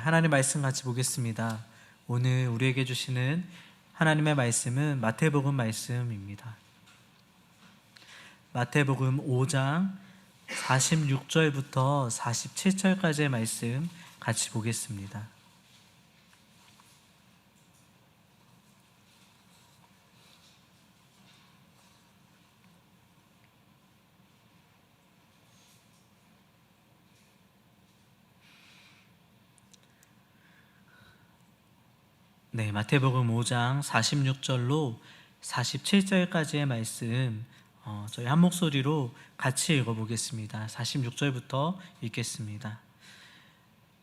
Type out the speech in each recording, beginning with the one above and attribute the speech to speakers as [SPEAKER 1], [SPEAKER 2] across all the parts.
[SPEAKER 1] 하나님 말씀 같이 보겠습니다. 오늘 우리에게 주시는 하나님의 말씀은 마태복음 말씀입니다. 마태복음 5장 46절부터 47절까지의 말씀 같이 보겠습니다. 네, 마태복음 5장 46절로 47절까지의 말씀 저희 한 목소리로 같이 읽어보겠습니다. 46절부터 읽겠습니다.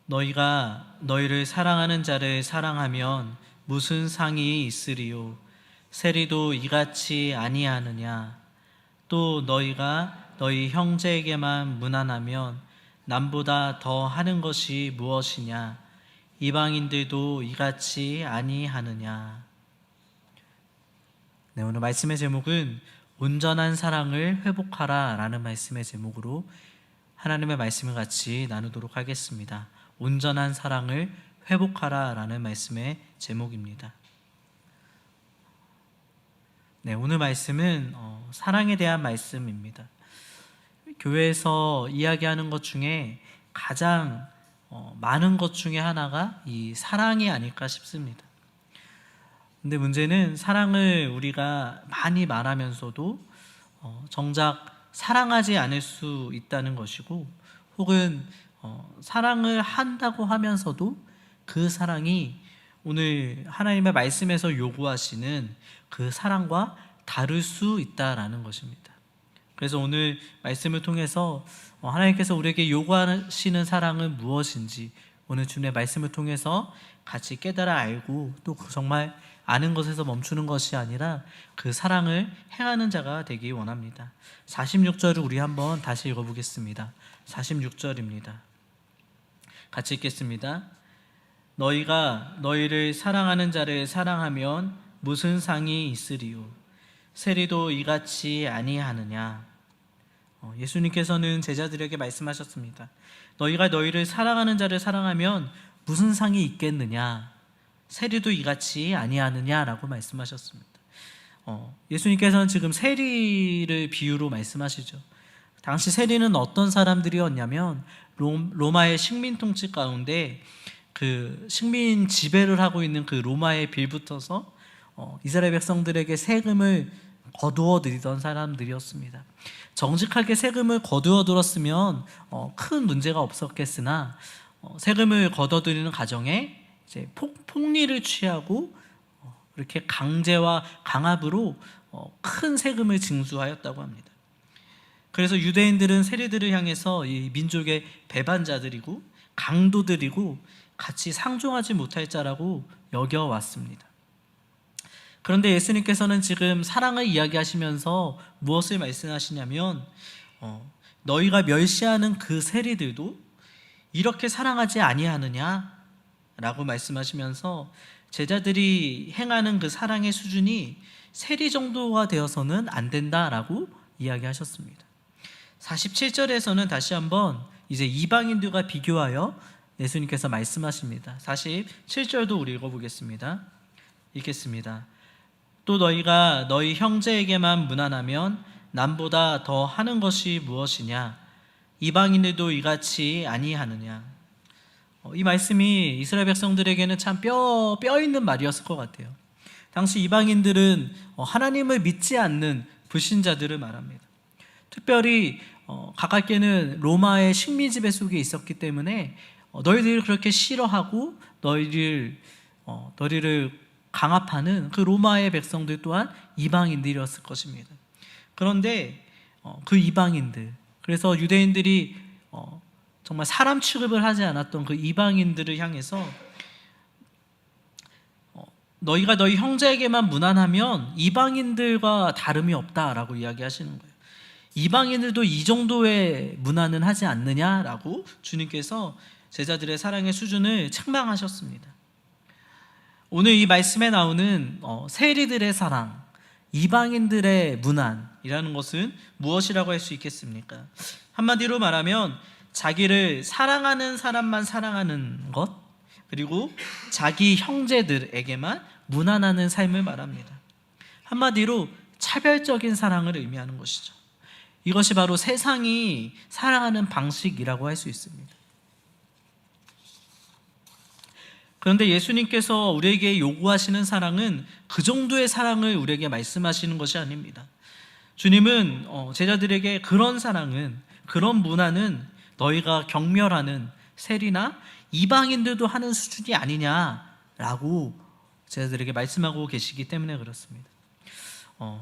[SPEAKER 1] 너희가 너희를 사랑하는 자를 사랑하면 무슨 상이 있으리요? 세리도 이같이 아니하느냐? 또 너희가 너희 형제에게만 무난하면 남보다 더 하는 것이 무엇이냐? 이방인들도 이같이 아니하느냐? 네, 오늘 말씀의 제목은 온전한 사랑을 회복하라 라는 말씀의 제목으로 하나님의 말씀을 같이 나누도록 하겠습니다. 온전한 사랑을 회복하라 라는 말씀의 제목입니다. 네, 오늘 말씀은 사랑에 대한 말씀입니다. 교회에서 이야기하는 것 중에 가장 많은 것 중에 하나가 이 사랑이 아닐까 싶습니다. 근데 문제는 사랑을 우리가 많이 말하면서도 정작 사랑하지 않을 수 있다는 것이고, 혹은 사랑을 한다고 하면서도 그 사랑이 오늘 하나님의 말씀에서 요구하시는 그 사랑과 다를 수 있다라는 것입니다. 그래서 오늘 말씀을 통해서 하나님께서 우리에게 요구하시는 사랑은 무엇인지 오늘 주님의 말씀을 통해서 같이 깨달아 알고, 또 정말 아는 것에서 멈추는 것이 아니라 그 사랑을 행하는 자가 되기 원합니다. 46절을 우리 한번 다시 읽어보겠습니다. 46절입니다. 같이 읽겠습니다. 너희가 너희를 사랑하는 자를 사랑하면 무슨 상이 있으리요? 세리도 이같이 아니하느냐? 예수님께서는 제자들에게 말씀하셨습니다. 너희가 너희를 사랑하는 자를 사랑하면 무슨 상이 있겠느냐? 세리도 이같이 아니하느냐라고 말씀하셨습니다. 예수님께서는 지금 세리를 비유로 말씀하시죠. 당시 세리는 어떤 사람들이었냐면 로마의 식민 통치 가운데 그 식민 지배를 하고 있는 그 로마에 빌붙어서 이스라엘 백성들에게 세금을 거두어 들이던 사람들이었습니다. 정직하게 세금을 거두어 들었으면 큰 문제가 없었겠으나 세금을 거둬들이는 과정에 이제 폭리를 취하고 이렇게 강제와 강압으로 큰 세금을 징수하였다고 합니다. 그래서 유대인들은 세리들을 향해서 이 민족의 배반자들이고 강도들이고 같이 상종하지 못할 자라고 여겨왔습니다. 그런데 예수님께서는 지금 사랑을 이야기하시면서 무엇을 말씀하시냐면 너희가 멸시하는 그 세리들도 이렇게 사랑하지 아니하느냐? 라고 말씀하시면서 제자들이 행하는 그 사랑의 수준이 세리 정도가 되어서는 안 된다라고 이야기하셨습니다. 47절에서는 다시 한번 이제 이방인들과 비교하여 예수님께서 말씀하십니다. 47절도 우리 읽어보겠습니다. 읽겠습니다. 또 너희가 너희 형제에게만 무난하면 남보다 더 하는 것이 무엇이냐? 이방인들도 이같이 아니하느냐? 이 말씀이 이스라엘 백성들에게는 참 뼈 있는 말이었을 것 같아요. 당시 이방인들은 하나님을 믿지 않는 불신자들을 말합니다. 특별히 가깝게는 로마의 식민 지배 속에 있었기 때문에 너희들을 그렇게 싫어하고 너희를 강압하는 그 로마의 백성들 또한 이방인들이었을 것입니다. 그런데 그 이방인들, 그래서 유대인들이 정말 사람 취급을 하지 않았던 그 이방인들을 향해서 너희가 너희 형제에게만 무난하면 이방인들과 다름이 없다라고 이야기하시는 거예요. 이방인들도 이 정도의 문화는 하지 않느냐라고 주님께서 제자들의 사랑의 수준을 책망하셨습니다. 오늘 이 말씀에 나오는 세리들의 사랑, 이방인들의 문안이라는 것은 무엇이라고 할 수 있겠습니까? 한마디로 말하면 자기를 사랑하는 사람만 사랑하는 것, 그리고 자기 형제들에게만 무난하는 삶을 말합니다. 한마디로 차별적인 사랑을 의미하는 것이죠. 이것이 바로 세상이 사랑하는 방식이라고 할 수 있습니다. 그런데 예수님께서 우리에게 요구하시는 사랑은 그 정도의 사랑을 우리에게 말씀하시는 것이 아닙니다. 주님은 제자들에게 그런 사랑은, 그런 문화는 너희가 경멸하는 세리나 이방인들도 하는 수준이 아니냐라고 제자들에게 말씀하고 계시기 때문에 그렇습니다.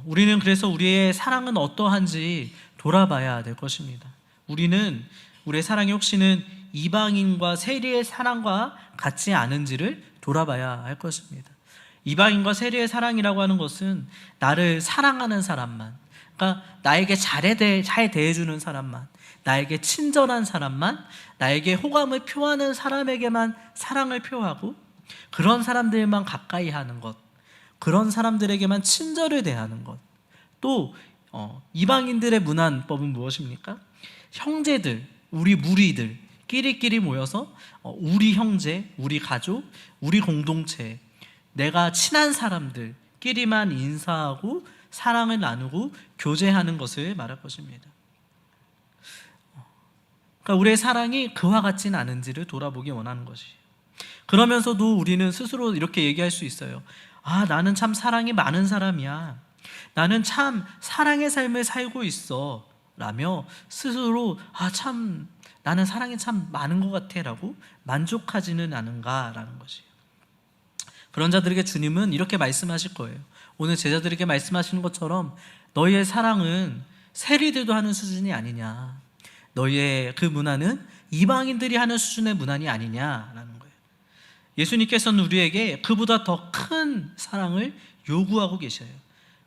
[SPEAKER 1] 우리는 그래서 우리의 사랑은 어떠한지 돌아봐야 될 것입니다. 우리의 사랑이 혹시는 이방인과 세리의 사랑과 같지 않은지를 돌아봐야 할 것입니다. 이방인과 세리의 사랑이라고 하는 것은 나를 사랑하는 사람만, 그러니까 나에게 잘 대해주는 사람만, 나에게 친절한 사람만, 나에게 호감을 표하는 사람에게만 사랑을 표하고 그런 사람들만 가까이 하는 것, 그런 사람들에게만 친절을 대하는 것. 또 이방인들의 문안법은 무엇입니까? 형제들, 우리 무리들 끼리끼리 모여서 우리 형제, 우리 가족, 우리 공동체, 내가 친한 사람들끼리만 인사하고 사랑을 나누고 교제하는 것을 말할 것입니다. 그러니까 우리의 사랑이 그와 같진 않은지를 돌아보기 원하는 것이에요. 그러면서도 우리는 스스로 이렇게 얘기할 수 있어요. 나는 참 사랑이 많은 사람이야. 나는 참 사랑의 삶을 살고 있어. 라며 스스로 참 나는 사랑이 참 많은 것 같아 라고 만족하지는 않은가라는 것이에요. 그런 자들에게 주님은 이렇게 말씀하실 거예요. 오늘 제자들에게 말씀하시는 것처럼 너희의 사랑은 세리들도 하는 수준이 아니냐, 너희의 그 문화는 이방인들이 하는 수준의 문화이 아니냐라는 거예요. 예수님께서는 우리에게 그보다 더 큰 사랑을 요구하고 계셔요.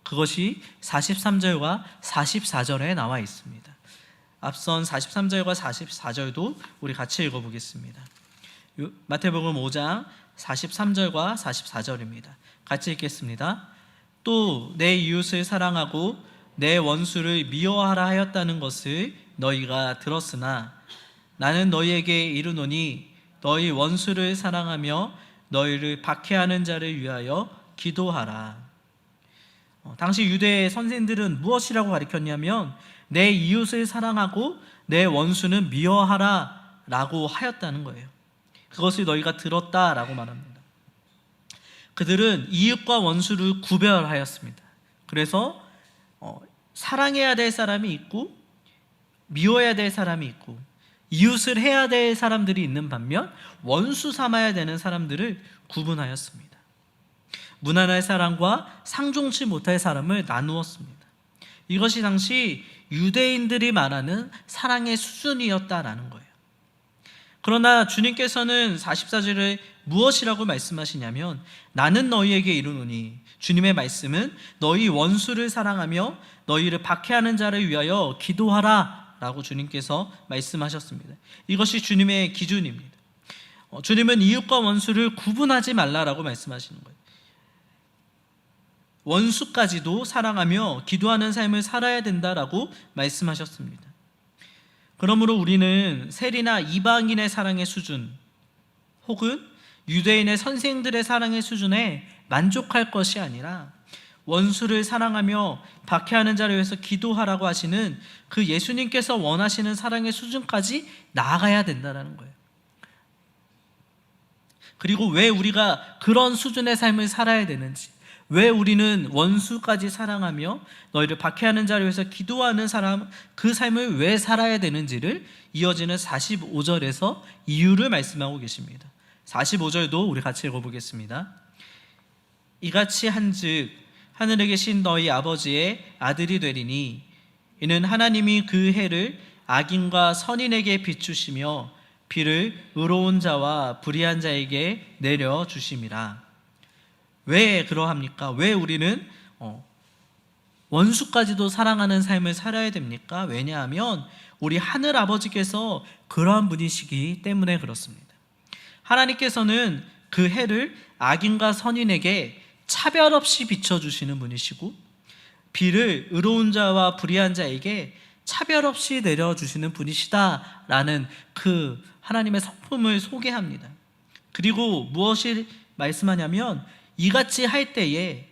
[SPEAKER 1] 그것이 43절과 44절에 나와 있습니다. 앞선 43절과 44절도 우리 같이 읽어보겠습니다. 마태복음 5장 43절과 44절입니다. 같이 읽겠습니다. 또 내 이웃을 사랑하고 내 원수를 미워하라 하였다는 것을 너희가 들었으나 나는 너희에게 이르노니 너희 원수를 사랑하며 너희를 박해하는 자를 위하여 기도하라. 당시 유대의 선생들은 무엇이라고 가르쳤냐면 내 이웃을 사랑하고 내 원수는 미워하라 라고 하였다는 거예요. 그것을 너희가 들었다라고 말합니다. 그들은 이웃과 원수를 구별하였습니다. 그래서 사랑해야 될 사람이 있고 미워해야 될 사람이 있고 이웃을 해야 될 사람들이 있는 반면 원수 삼아야 되는 사람들을 구분하였습니다. 무난할 사람과 상종치 못할 사람을 나누었습니다. 이것이 당시 유대인들이 말하는 사랑의 수준이었다라는 거예요. 그러나 주님께서는 44절에 무엇이라고 말씀하시냐면 나는 너희에게 이르노니, 주님의 말씀은 너희 원수를 사랑하며 너희를 박해하는 자를 위하여 기도하라 라고 주님께서 말씀하셨습니다. 이것이 주님의 기준입니다. 주님은 이웃과 원수를 구분하지 말라라고 말씀하시는 거예요. 원수까지도 사랑하며 기도하는 삶을 살아야 된다라고 말씀하셨습니다. 그러므로 우리는 세리나 이방인의 사랑의 수준 혹은 유대인의 선생들의 사랑의 수준에 만족할 것이 아니라 원수를 사랑하며 박해하는 자를 위해서 기도하라고 하시는 그 예수님께서 원하시는 사랑의 수준까지 나아가야 된다는 거예요. 그리고 왜 우리가 그런 수준의 삶을 살아야 되는지, 왜 우리는 원수까지 사랑하며 너희를 박해하는 자를 위해서 기도하는 사람, 그 삶을 왜 살아야 되는지를 이어지는 45절에서 이유를 말씀하고 계십니다. 45절도 우리 같이 읽어보겠습니다. 이같이 한즉 하늘에 계신 너희 아버지의 아들이 되리니 이는 하나님이 그 해를 악인과 선인에게 비추시며 비를 의로운 자와 불의한 자에게 내려주심이라. 왜 그러합니까? 왜 우리는 원수까지도 사랑하는 삶을 살아야 됩니까? 왜냐하면 우리 하늘 아버지께서 그러한 분이시기 때문에 그렇습니다. 하나님께서는 그 해를 악인과 선인에게 차별 없이 비춰주시는 분이시고 비를 의로운 자와 불의한 자에게 차별 없이 내려주시는 분이시다라는 그 하나님의 성품을 소개합니다. 그리고 무엇이 말씀하냐면 이같이 할 때에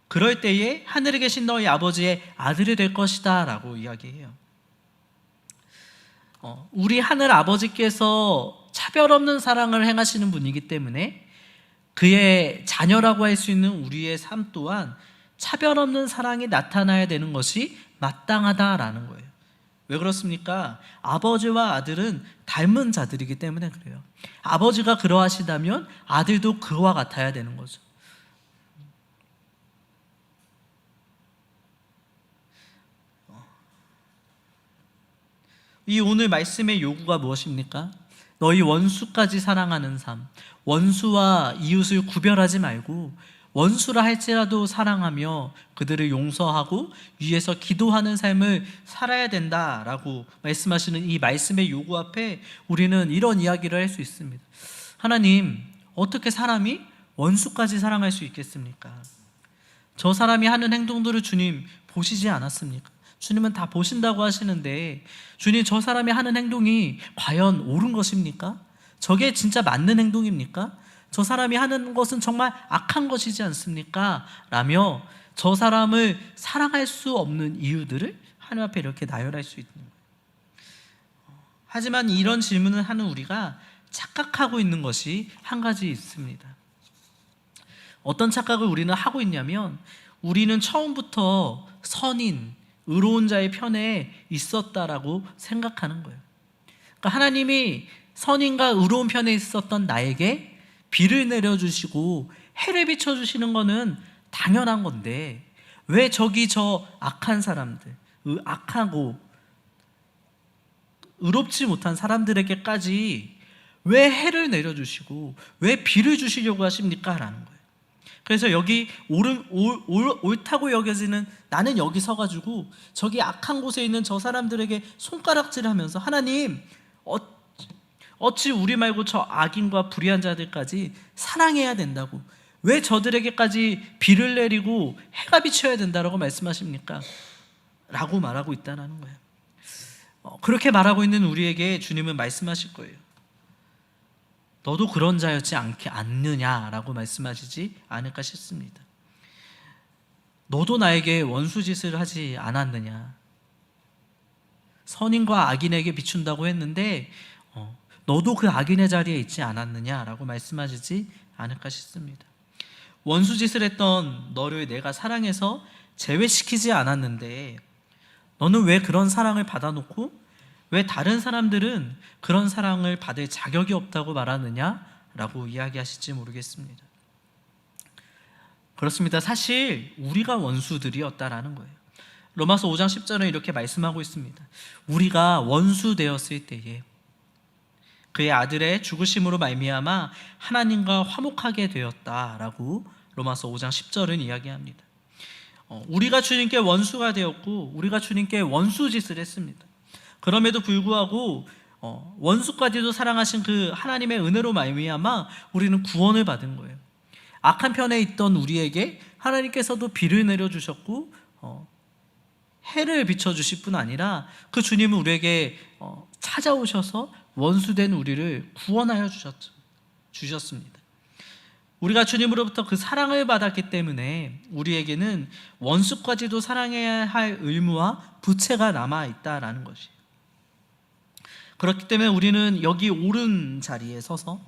[SPEAKER 1] 그럴 때에 하늘에 계신 너희 아버지의 아들이 될 것이다 라고 이야기해요. 우리 하늘 아버지께서 차별 없는 사랑을 행하시는 분이기 때문에 그의 자녀라고 할 수 있는 우리의 삶 또한 차별 없는 사랑이 나타나야 되는 것이 마땅하다라는 거예요. 왜 그렇습니까? 아버지와 아들은 닮은 자들이기 때문에 그래요. 아버지가 그러하시다면 아들도 그와 같아야 되는 거죠. 이 오늘 말씀의 요구가 무엇입니까? 너희 원수까지 사랑하는 삶, 원수와 이웃을 구별하지 말고 원수라 할지라도 사랑하며 그들을 용서하고 위에서 기도하는 삶을 살아야 된다라고 말씀하시는 이 말씀의 요구 앞에 우리는 이런 이야기를 할 수 있습니다. 하나님, 어떻게 사람이 원수까지 사랑할 수 있겠습니까? 저 사람이 하는 행동들을 주님 보시지 않았습니까? 주님은 다 보신다고 하시는데 주님, 저 사람이 하는 행동이 과연 옳은 것입니까? 저게 진짜 맞는 행동입니까? 저 사람이 하는 것은 정말 악한 것이지 않습니까? 라며 저 사람을 사랑할 수 없는 이유들을 하나님 앞에 이렇게 나열할 수 있는 거예요. 하지만 이런 질문을 하는 우리가 착각하고 있는 것이 한 가지 있습니다. 어떤 착각을 우리는 하고 있냐면 우리는 처음부터 선인, 의로운 자의 편에 있었다라고 생각하는 거예요. 그러니까 하나님이 선인과 의로운 편에 있었던 나에게 비를 내려주시고 해를 비춰주시는 것은 당연한 건데 왜 저기 저 악한 사람들, 악하고 의롭지 못한 사람들에게까지 왜 해를 내려주시고 왜 비를 주시려고 하십니까? 라는 거예요. 그래서 여기 옳다고 여겨지는 나는 여기 서가지고 저기 악한 곳에 있는 저 사람들에게 손가락질하면서 하나님, 어찌 우리 말고 저 악인과 불의한 자들까지 사랑해야 된다고, 왜 저들에게까지 비를 내리고 해가 비쳐야 된다고 말씀하십니까? 라고 말하고 있다는 거예요. 그렇게 말하고 있는 우리에게 주님은 말씀하실 거예요. 너도 그런 자였지 않느냐라고 말씀하시지 않을까 싶습니다. 너도 나에게 원수짓을 하지 않았느냐? 선인과 악인에게 비춘다고 했는데 너도 그 악인의 자리에 있지 않았느냐라고 말씀하시지 않을까 싶습니다. 원수짓을 했던 너를 내가 사랑해서 제외시키지 않았는데 너는 왜 그런 사랑을 받아놓고 왜 다른 사람들은 그런 사랑을 받을 자격이 없다고 말하느냐라고 이야기하실지 모르겠습니다. 그렇습니다. 사실 우리가 원수들이었다라는 거예요. 로마서 5장 10절은 이렇게 말씀하고 있습니다. 우리가 원수 되었을 때에 그의 아들의 죽으심으로 말미암아 하나님과 화목하게 되었다라고 로마서 5장 10절은 이야기합니다. 우리가 주님께 원수가 되었고 우리가 주님께 원수짓을 했습니다. 그럼에도 불구하고 원수까지도 사랑하신 그 하나님의 은혜로 말미암아 우리는 구원을 받은 거예요. 악한 편에 있던 우리에게 하나님께서도 비를 내려주셨고 해를 비춰주실 뿐 아니라 그 주님은 우리에게 찾아오셔서 원수된 우리를 구원하여 주셨습니다. 우리가 주님으로부터 그 사랑을 받았기 때문에 우리에게는 원수까지도 사랑해야 할 의무와 부채가 남아있다라는 것이에요. 그렇기 때문에 우리는 여기 옳은 자리에 서서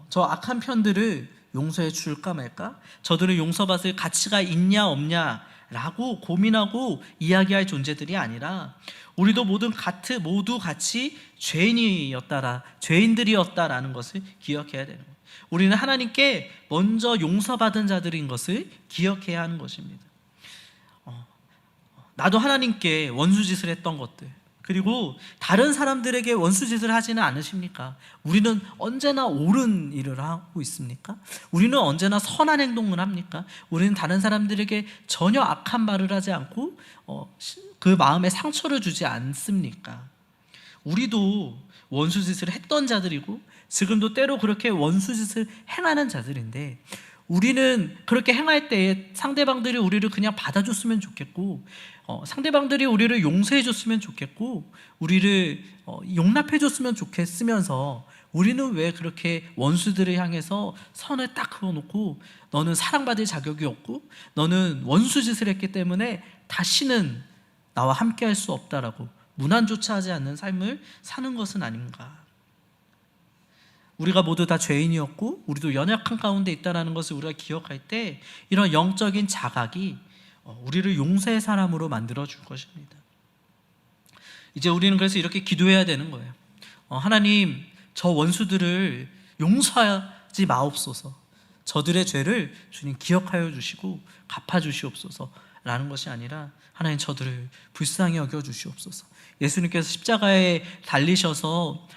[SPEAKER 1] 저 악한 편들을 용서해 줄까 말까? 저들을 용서받을 가치가 있냐 없냐 라고 고민하고 이야기할 존재들이 아니라 우리도 모두 같이 죄인들이었다라는 것을 기억해야 되는 거예요. 우리는 하나님께 먼저 용서받은 자들인 것을 기억해야 하는 것입니다. 나도 하나님께 원수짓을 했던 것들, 그리고 다른 사람들에게 원수짓을 하지는 않으십니까? 우리는 언제나 옳은 일을 하고 있습니까? 우리는 언제나 선한 행동을 합니까? 우리는 다른 사람들에게 전혀 악한 말을 하지 않고 그 마음에 상처를 주지 않습니까? 우리도 원수짓을 했던 자들이고 지금도 때로 그렇게 원수짓을 행하는 자들인데 우리는 그렇게 행할 때에 상대방들이 우리를 그냥 받아줬으면 좋겠고 상대방들이 우리를 용서해줬으면 좋겠고 우리를 용납해줬으면 좋겠으면서 우리는 왜 그렇게 원수들을 향해서 선을 딱 그어놓고 너는 사랑받을 자격이 없고 너는 원수 짓을 했기 때문에 다시는 나와 함께 할 수 없다라고 문안조차 하지 않는 삶을 사는 것은 아닌가? 우리가 모두 다 죄인이었고 우리도 연약한 가운데 있다는 것을 우리가 기억할 때 이런 영적인 자각이 우리를 용서의 사람으로 만들어 줄 것입니다. 이제 우리는 그래서 이렇게 기도해야 되는 거예요. 하나님, 저 원수들을 용서하지 마옵소서. 저들의 죄를 주님 기억하여 주시고 갚아 주시옵소서 라는 것이 아니라 하나님, 저들을 불쌍히 여겨 주시옵소서. 예수님께서 십자가에 달리셔서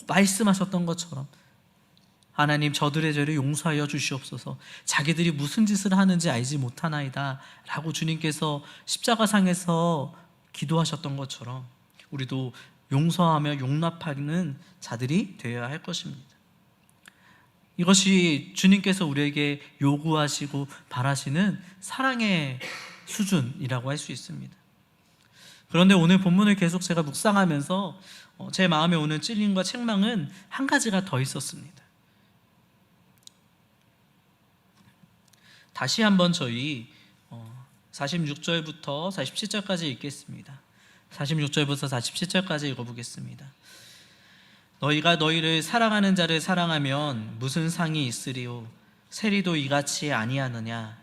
[SPEAKER 1] 말씀하셨던 것처럼 하나님, 저들의 죄를 용서하여 주시옵소서. 자기들이 무슨 짓을 하는지 알지 못하나이다 라고 주님께서 십자가상에서 기도하셨던 것처럼 우리도 용서하며 용납하는 자들이 되어야 할 것입니다. 이것이 주님께서 우리에게 요구하시고 바라시는 사랑의 수준이라고 할 수 있습니다. 그런데 오늘 본문을 계속 제가 묵상하면서 제 마음에 오는 찔림과 책망은 한 가지가 더 있었습니다. 다시 한번 저희 46절부터 47절까지 읽겠습니다. 46절부터 47절까지 읽어보겠습니다. 너희가 너희를 사랑하는 자를 사랑하면 무슨 상이 있으리요? 세리도 이같이 아니하느냐?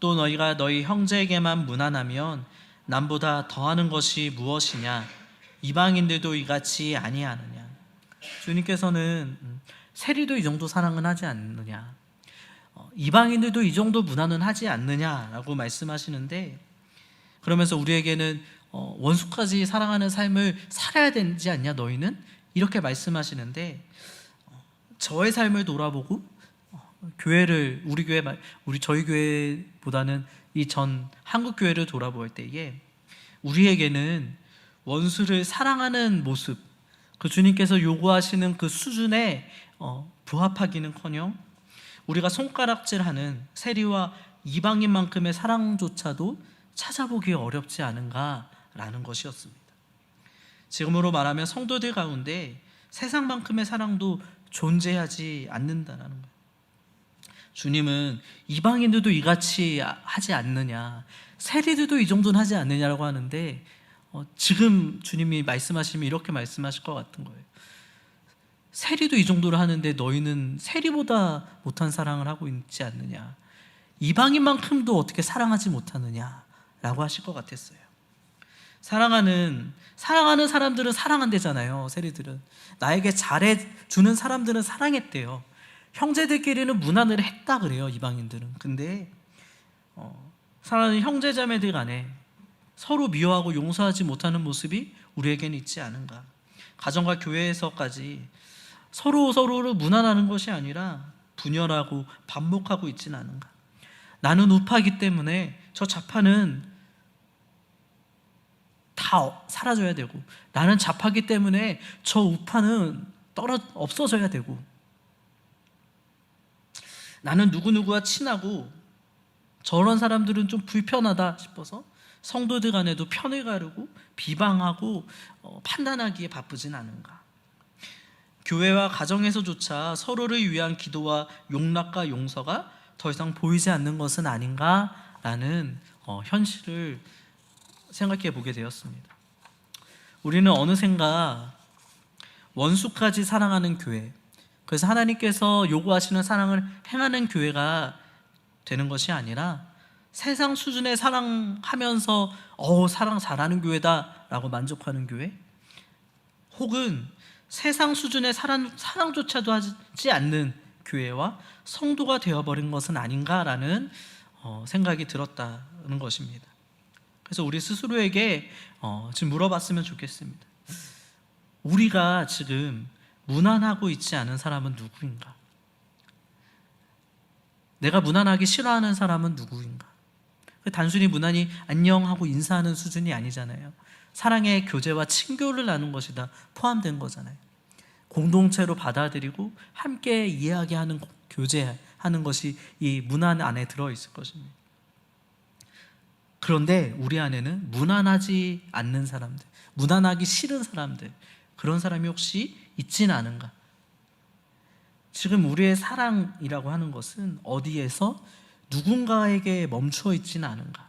[SPEAKER 1] 또 너희가 너희 형제에게만 무난하면 남보다 더하는 것이 무엇이냐? 이방인들도 이같이 아니하느냐? 주님께서는 세리도 이 정도 사랑은 하지 않느냐? 이방인들도 이 정도 문화는 하지 않느냐라고 말씀하시는데, 그러면서 우리에게는 원수까지 사랑하는 삶을 살아야 되지 않냐 너희는? 이렇게 말씀하시는데, 저의 삶을 돌아보고 교회를 저희 교회보다는 이 전 한국 교회를 돌아볼 때에 우리에게는 원수를 사랑하는 모습, 그 주님께서 요구하시는 그 수준에 부합하기는커녕 우리가 손가락질하는 세리와 이방인만큼의 사랑조차도 찾아보기 어렵지 않은가라는 것이었습니다. 지금으로 말하면 성도들 가운데 세상만큼의 사랑도 존재하지 않는다는 거예요. 주님은 이방인들도 이같이 하지 않느냐, 세리들도 이 정도는 하지 않느냐라고 하는데, 지금 주님이 말씀하시면 이렇게 말씀하실 것 같은 거예요. 세리도 이 정도를 하는데 너희는 세리보다 못한 사랑을 하고 있지 않느냐, 이방인만큼도 어떻게 사랑하지 못하느냐라고 하실 것 같았어요. 사랑하는 사람들은 사랑한대잖아요. 세리들은 나에게 잘해주는 사람들은 사랑했대요. 형제들끼리는 문안을 했다 그래요, 이방인들은. 근데 사랑하는 형제자매들 간에 서로 미워하고 용서하지 못하는 모습이 우리에게는 있지 않은가. 가정과 교회에서까지 서로를 무난하는 것이 아니라 분열하고 반목하고 있지는 않은가. 나는 우파이기 때문에 저 좌파는 다 사라져야 되고, 나는 좌파이기 때문에 저 우파는 없어져야 되고, 나는 누구누구와 친하고 저런 사람들은 좀 불편하다 싶어서 성도들 간에도 편을 가르고 비방하고 판단하기에 바쁘진 않은가. 교회와 가정에서조차 서로를 위한 기도와 용납과 용서가 더 이상 보이지 않는 것은 아닌가라는 현실을 생각해 보게 되었습니다. 우리는 어느샌가 원수까지 사랑하는 교회, 그래서 하나님께서 요구하시는 사랑을 행하는 교회가 되는 것이 아니라 세상 수준의 사랑하면서 사랑 잘하는 교회다라고 만족하는 교회, 혹은 세상 수준의 사랑조차도 하지 않는 교회와 성도가 되어버린 것은 아닌가라는 생각이 들었다는 것입니다. 그래서 우리 스스로에게 지금 물어봤으면 좋겠습니다. 우리가 지금 무난하고 있지 않은 사람은 누구인가? 내가 무난하기 싫어하는 사람은 누구인가? 단순히 무난히 안녕하고 인사하는 수준이 아니잖아요. 사랑의 교제와 친교를 나눈 것이 다 포함된 거잖아요. 공동체로 받아들이고 함께 이야기하는 교제하는 것이 이 무난 안에 들어있을 것입니다. 그런데 우리 안에는 무난하지 않는 사람들, 무난하기 싫은 사람들, 그런 사람이 혹시 있지는 않은가? 지금 우리의 사랑이라고 하는 것은 어디에서 누군가에게 멈춰 있지는 않은가?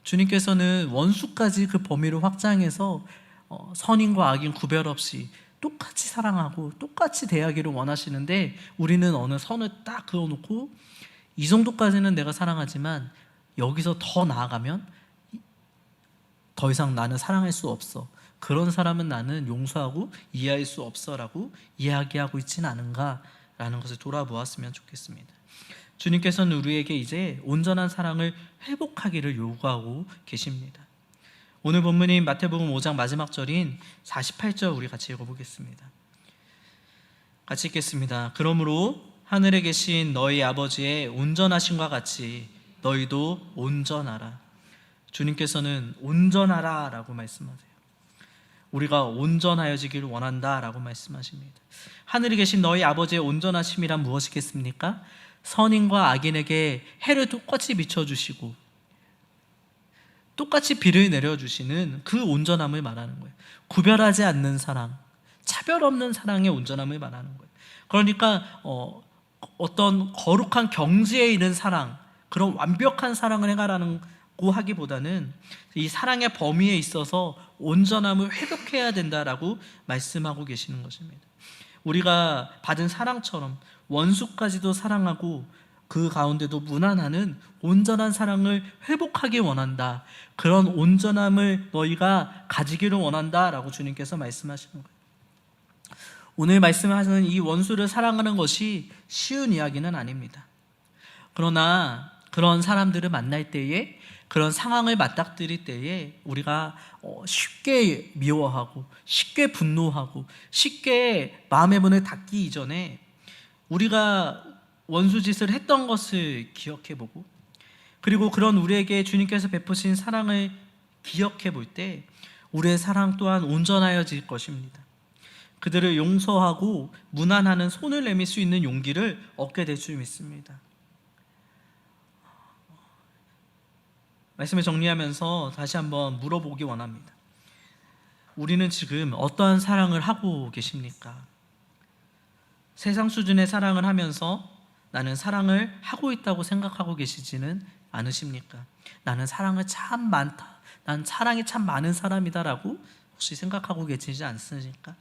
[SPEAKER 1] 주님께서는 원수까지 그 범위를 확장해서 선인과 악인 구별 없이 똑같이 사랑하고 똑같이 대하기를 원하시는데, 우리는 어느 선을 딱 그어놓고 이 정도까지는 내가 사랑하지만 여기서 더 나아가면 더 이상 나는 사랑할 수 없어, 그런 사람은 나는 용서하고 이해할 수 없어 라고 이야기하고 있지는 않은가 라는 것을 돌아보았으면 좋겠습니다. 주님께서는 우리에게 이제 온전한 사랑을 회복하기를 요구하고 계십니다. 오늘 본문인 마태복음 5장 마지막 절인 48절 우리 같이 읽어보겠습니다. 같이 읽겠습니다. 그러므로 하늘에 계신 너희 아버지의 온전하심과 같이 너희도 온전하라. 주님께서는 온전하라 라고 말씀하세요. 우리가 온전하여지기를 원한다 라고 말씀하십니다. 하늘에 계신 너희 아버지의 온전하심이란 무엇이겠습니까? 선인과 악인에게 해를 똑같이 비춰주시고 똑같이 비를 내려주시는 그 온전함을 말하는 거예요. 구별하지 않는 사랑, 차별 없는 사랑의 온전함을 말하는 거예요. 그러니까 어떤 거룩한 경지에 이른 사랑, 그런 완벽한 사랑을 행하라고 하기보다는 이 사랑의 범위에 있어서 온전함을 회복해야 된다라고 말씀하고 계시는 것입니다. 우리가 받은 사랑처럼 원수까지도 사랑하고 그 가운데도 무난하는 온전한 사랑을 회복하기 원한다, 그런 온전함을 너희가 가지기를 원한다 라고 주님께서 말씀하시는 거예요. 오늘 말씀하시는 이 원수를 사랑하는 것이 쉬운 이야기는 아닙니다. 그러나 그런 사람들을 만날 때에, 그런 상황을 맞닥뜨릴 때에 우리가 쉽게 미워하고 쉽게 분노하고 쉽게 마음의 문을 닫기 이전에 우리가 원수짓을 했던 것을 기억해보고, 그리고 그런 우리에게 주님께서 베푸신 사랑을 기억해 볼 때 우리의 사랑 또한 온전하여질 것입니다. 그들을 용서하고 무난하는 손을 내밀 수 있는 용기를 얻게 될 줄 믿습니다. 말씀을 정리하면서 다시 한번 물어보기 원합니다. 우리는 지금 어떠한 사랑을 하고 계십니까? 세상 수준의 사랑을 하면서 나는 사랑을 하고 있다고 생각하고 계시지는 않으십니까? 나는 사랑을 참 많다, 난 사랑이 참 많은 사람이다 라고 혹시 생각하고 계시지 않습니까?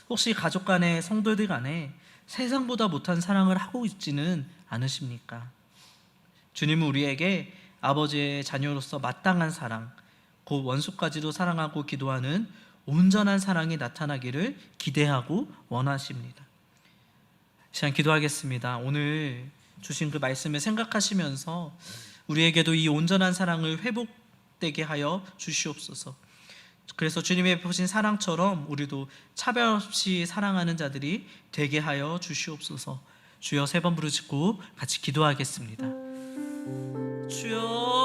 [SPEAKER 1] 혹시 가족 간에, 성도들 간에 세상보다 못한 사랑을 하고 있지는 않으십니까? 주님은 우리에게 아버지의 자녀로서 마땅한 사랑, 곧 원수까지도 사랑하고 기도하는 온전한 사랑이 나타나기를 기대하고 원하십니다. 시간 기도하겠습니다. 오늘 주신 그 말씀을 생각하시면서 우리에게도 이 온전한 사랑을 회복되게 하여 주시옵소서. 그래서 주님의 보신 사랑처럼 우리도 차별 없이 사랑하는 자들이 되게 하여 주시옵소서. 주여 세 번 부르짖고 같이 기도하겠습니다. 주여